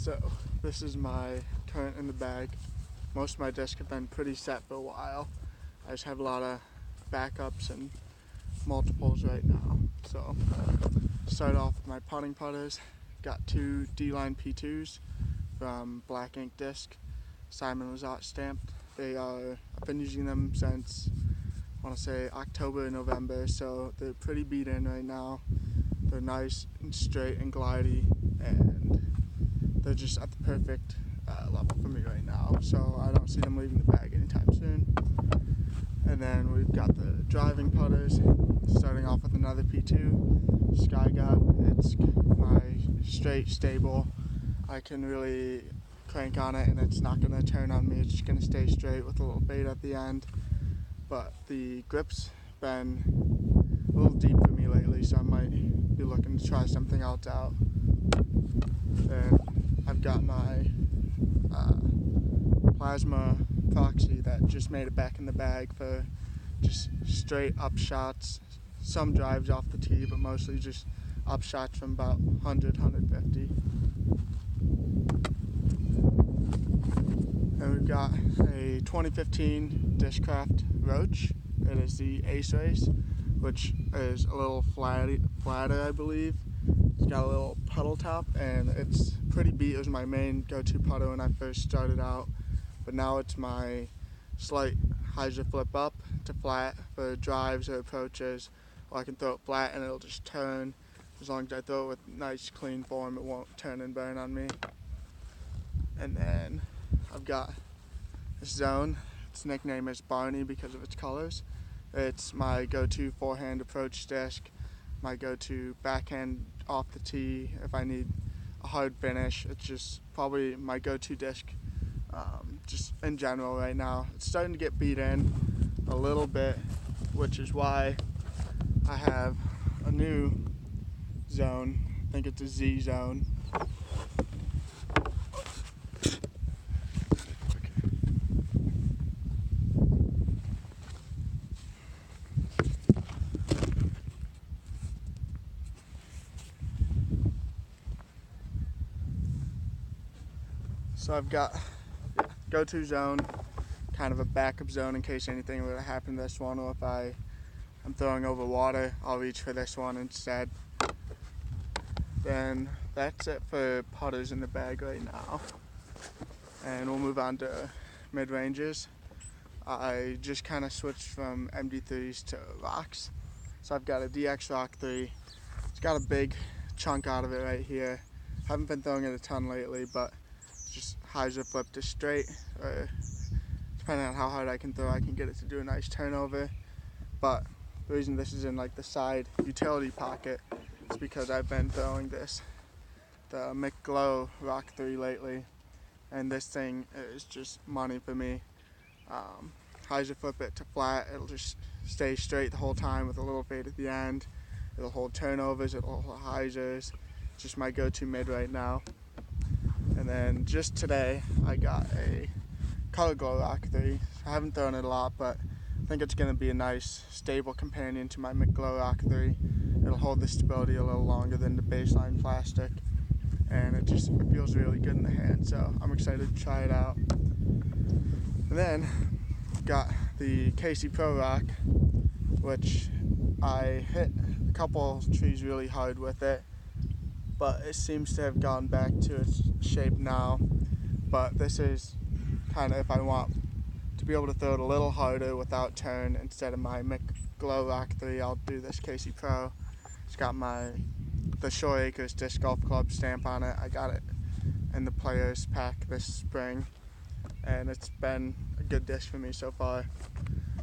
So this is my current in the bag. Most of my discs have been pretty set for a while. I just have a lot of backups and multiples right now. So start off with my putting putters. Got two D-Line P2s from Black Ink Disc, Simon Lazat stamped. I've been using them since I want to say October, November, so they're pretty beat in right now. They're nice and straight and glidey, and they're just at the perfect level for me right now, so I don't see them leaving the bag anytime soon. And then we've got the driving putters, starting off with another P2, Sky God. It's my straight, stable. I can really crank on it and it's not going to turn on me. It's just going to stay straight with a little bait at the end. But the grip's been a little deep for me lately, so I might be looking to try something else out. Then I've got my plasma proxy that just made it back in the bag for just straight up shots, some drives off the tee, but mostly just up shots from about 100, 150. And we've got a 2015 Discraft Roach. It is the Ace Race, which is a little flatter, I believe. It's got a little puddle top, and it's pretty beat. It was my main go-to putter when I first started out, but now it's my slight hyzer flip up to flat for drives or approaches, or I can throw it flat and it'll just turn. As long as I throw it with nice clean form, it won't turn and burn on me. And then I've got this Zone. Its nickname is Barney because of its colors. It's my go-to forehand approach disc, my go-to backhand off the tee if I need a hard finish. It's just probably my go-to disc just in general right now. It's starting to get beat in a little bit, which is why I have a new Zone. I think it's a Z Zone. So I've got go-to zone, kind of a backup zone in case anything were to happen to this one, or if I'm throwing over water, I'll reach for this one instead. Then that's it for putters in the bag right now. And we'll move on to mid-ranges. I just kind of switched from MD3s to rocks. So I've got a DX Rock 3. It's got a big chunk out of it right here. Haven't been throwing it a ton lately, but just hyzer flip to straight, or depending on how hard I can throw, I can get it to do a nice turnover. But the reason this is in like the side utility pocket is because I've been throwing the McGlow Rock 3 lately, and this thing is just money for me. Hyzer flip it to flat, it'll just stay straight the whole time with a little fade at the end. It'll hold turnovers, it'll hold hyzers. It's just my go-to mid right now. And then just today, I got a Color Glow Rock 3. I haven't thrown it a lot, but I think it's going to be a nice, stable companion to my McGlow Rock 3. It'll hold the stability a little longer than the baseline plastic, and it feels really good in the hand, so I'm excited to try it out. And then, got the Casey Pro Rock, which I hit a couple trees really hard with it, but it seems to have gone back to its shape now. But this is kind of if I want to be able to throw it a little harder without turn. Instead of my McGlow Rock 3, I'll do this Casey Pro. It's got the Shore Acres Disc Golf Club stamp on it. I got it in the Players Pack this spring, and it's been a good disc for me so far.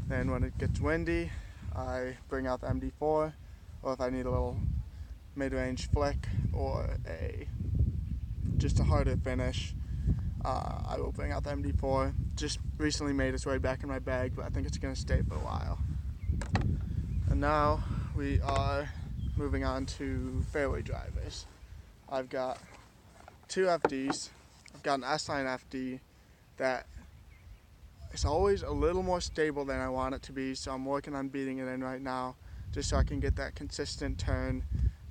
Then when it gets windy, I bring out the MD4, or if I need a little mid-range flick or just a harder finish, I will bring out the MD4. Just recently made its way back in my bag, but I think it's going to stay for a while. And now we are moving on to fairway drivers. I've got two FDs. I've got an S-Line FD that is always a little more stable than I want it to be, so I'm working on beating it in right now, just so I can get that consistent turn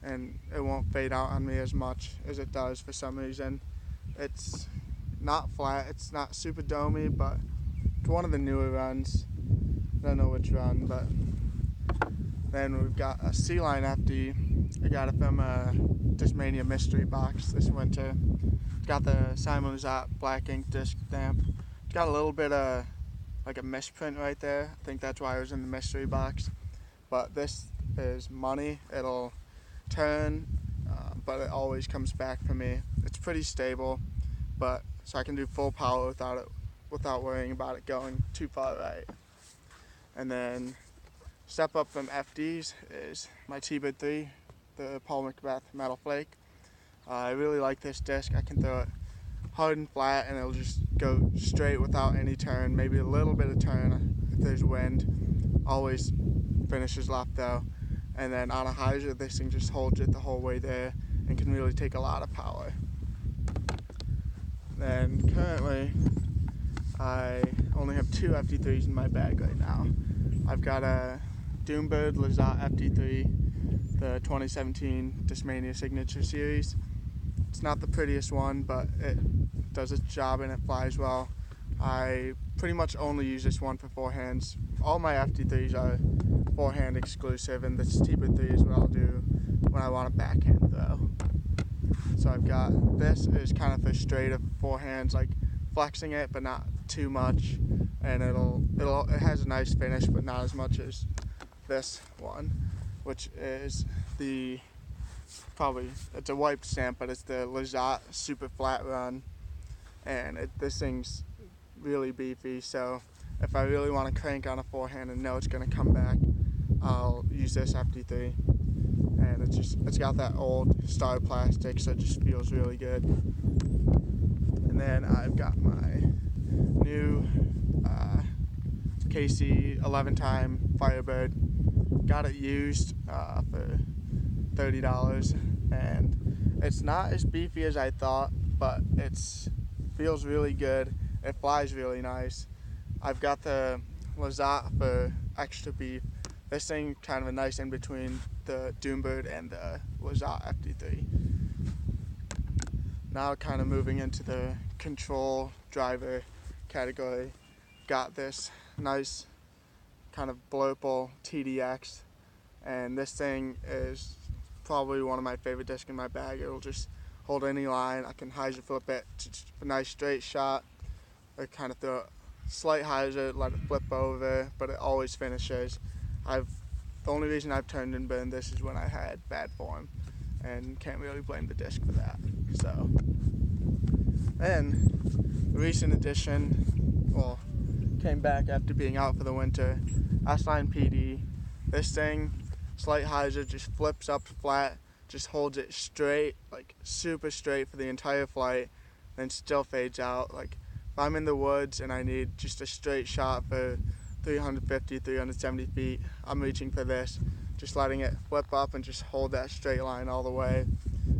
and it won't fade out on me as much as it does for some reason. It's not flat, it's not super domey, but it's one of the newer runs. I don't know which run, but then we've got a C-Line FD. I got it from a Discmania mystery box this winter. It's got the Simon Lizotte black ink disc stamp. It's got a little bit of like a misprint right there. I think that's why it was in the mystery box. But this is money. It'll turn, but it always comes back for me. It's pretty stable, but so I can do full power without worrying about it going too far right. And then step up from FDs is my T-Bird 3, the Paul McBeth Metal Flake. I really like this disc. I can throw it hard and flat and it'll just go straight without any turn, maybe a little bit of turn if there's wind. Always finishes left though. And then on a hyzer, this thing just holds it the whole way there and can really take a lot of power. Then currently, I only have 2 FD3s in my bag right now. I've got a Doombird Lizotte FD3, the 2017 Discmania Signature Series. It's not the prettiest one, but it does its job and it flies well. I pretty much only use this one for forehands. All my FD3s are forehand exclusive, and this T-Bird 3 is what I'll do when I want a backhand throw. So I've got, this is kind of for straight forehands, like flexing it, but not too much. And it has a nice finish, but not as much as this one, which is it's a wiped stamp, but it's the Lizotte Super Flat Run, and this thing's really beefy. So if I really want to crank on a forehand and know it's going to come back, I'll use this FD3. And it's got that old star plastic, so it just feels really good. And then I've got my new KC 11-time Firebird. Got it used for $30, and it's not as beefy as I thought, but it feels really good. It flies really nice. I've got the Lizotte for extra beef. This thing kind of a nice in between the Doombird and the Lizotte FD3. Now kind of moving into the control driver category. Got this nice kind of blurple TDX, and this thing is probably one of my favorite discs in my bag. It'll just hold any line. I can hyzer flip it to a nice straight shot, or kind of throw a slight hyzer, let it flip over, but it always finishes. The only reason I've turned and burned this is when I had bad form, and can't really blame the disc for that. So, then the recent addition, came back after being out for the winter, S-Line PD. This thing, slight hyzer, just flips up flat, just holds it straight, like super straight for the entire flight, then still fades out. Like if I'm in the woods and I need just a straight shot for 350, 370 feet, I'm reaching for this, just letting it flip up and just hold that straight line all the way.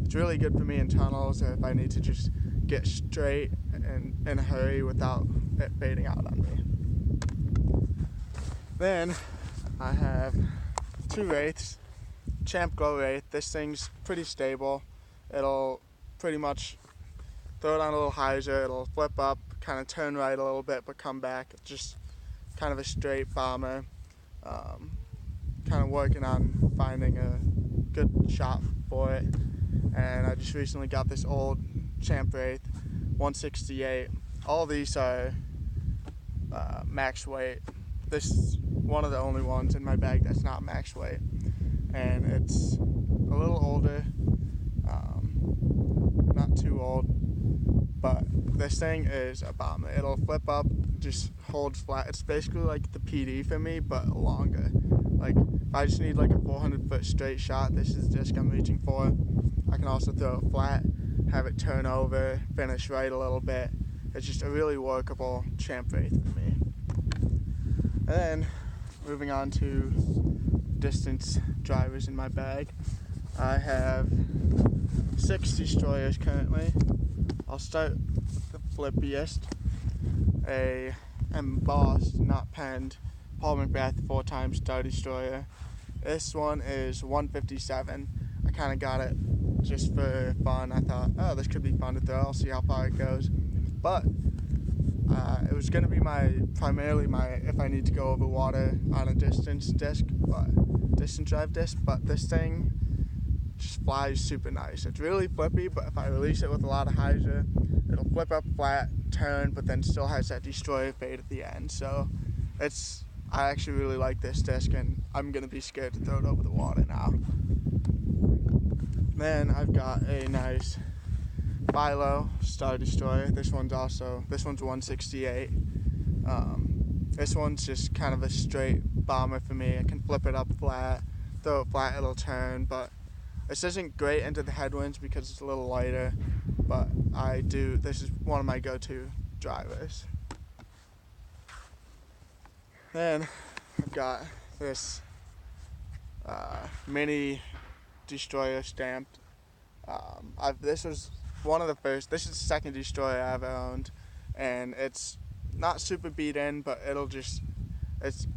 It's really good for me in tunnels if I need to just get straight and in a hurry without it fading out on me. Then I have 2 Wraiths, Champ Glow Wraith. This thing's pretty stable. It'll pretty much throw it on a little hyzer, it'll flip up, kind of turn right a little bit, but come back. It's just kind of a straight bomber. Kind of working on finding a good shot for it. And I just recently got this old Champ Wraith 168. All these are max weight. This is one of the only ones in my bag that's not max weight, and it's a little older, not too old, but this thing is a bomber. It'll flip up, just holds flat. It's basically like the PD for me, but longer. Like if I just need like a 400-foot straight shot, this is the disc I'm reaching for. I can also throw it flat, have it turn over, finish right a little bit. It's just a really workable Champ Wraith for me. And then moving on to distance drivers in my bag, I have 6 destroyers currently. I'll start with the flippiest, a embossed, not penned, Paul McBeth 4x Star Destroyer. This one is 157. I kind of got it just for fun. I thought, oh, this could be fun to throw. I'll see how far it goes. But it was going to be primarily my if I need to go over water on a distance drive disc. But this thing just flies super nice. It's really flippy, but if I release it with a lot of hyzer, it'll flip up flat, turn, but then still has that destroyer fade at the end. So I actually really like this disc, and I'm going to be scared to throw it over the water now. Then I've got a nice Philo Star Destroyer. This one's 168. This one's just kind of a straight bomber for me. I can flip it up flat, throw it flat, it'll turn, but this isn't great into the headwinds because it's a little lighter, but this is one of my go-to drivers. Then I've got this mini destroyer stamped. This is the second destroyer I've owned, and it's not super beat in, but it's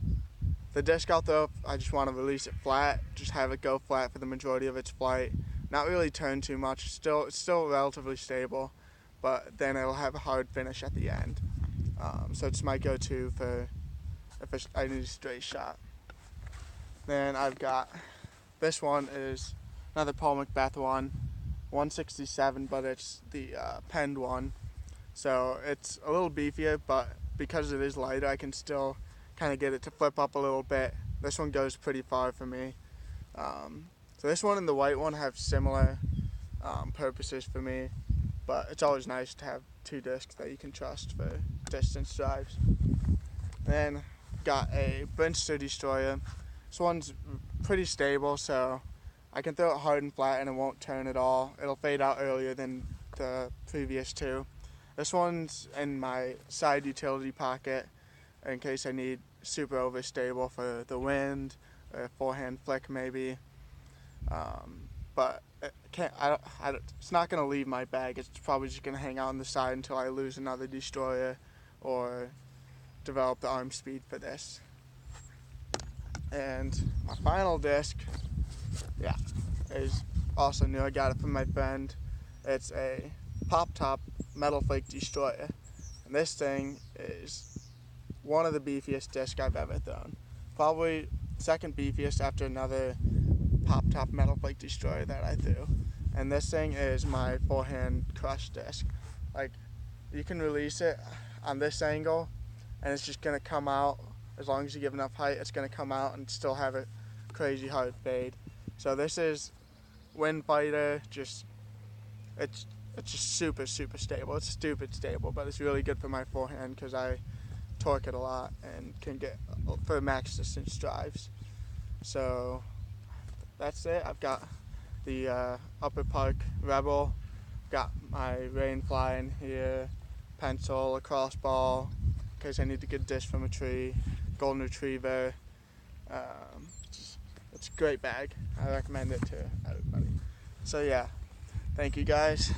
the disc I'll throw. I just want to release it flat, just have it go flat for the majority of its flight, not really turn too much. It's still relatively stable, but then it'll have a hard finish at the end. So it's my go-to for if I need a straight shot. Then I've got this one is another Paul Macbeth one, 167, but it's the penned one. So it's a little beefier, but because it is lighter, I can still kind of get it to flip up a little bit. This one goes pretty far for me. So this one and the white one have similar purposes for me, but it's always nice to have two discs that you can trust for distance drives. Then got a Brinster Destroyer. This one's pretty stable, so I can throw it hard and flat and it won't turn at all. It'll fade out earlier than the previous two. This one's in my side utility pocket in case I need super overstable for the wind or a forehand flick maybe. But it's not going to leave my bag. It's probably just going to hang out on the side until I lose another destroyer or develop the arm speed for this. And my final disc, is also new. I got it from my friend. It's a Pop Top Metal Flake Destroyer. And this thing is one of the beefiest discs I've ever thrown. Probably second beefiest after another Pop Top Metal Flake Destroyer that I threw. And this thing is my forehand crush disc. Like, you can release it on this angle and it's just going to come out. As long as you give enough height, it's going to come out and still have a crazy hard fade. So this is wind fighter, it's just super stable. It's stupid stable, but it's really good for my forehand because I torque it a lot and can get for max distance drives. So that's it. I've got the Upper Park Rebel, got my rain fly in here, pencil, a crossball in case I need to get a disc from a tree, golden retriever. It's a great bag. I recommend it to everybody. So yeah, thank you guys.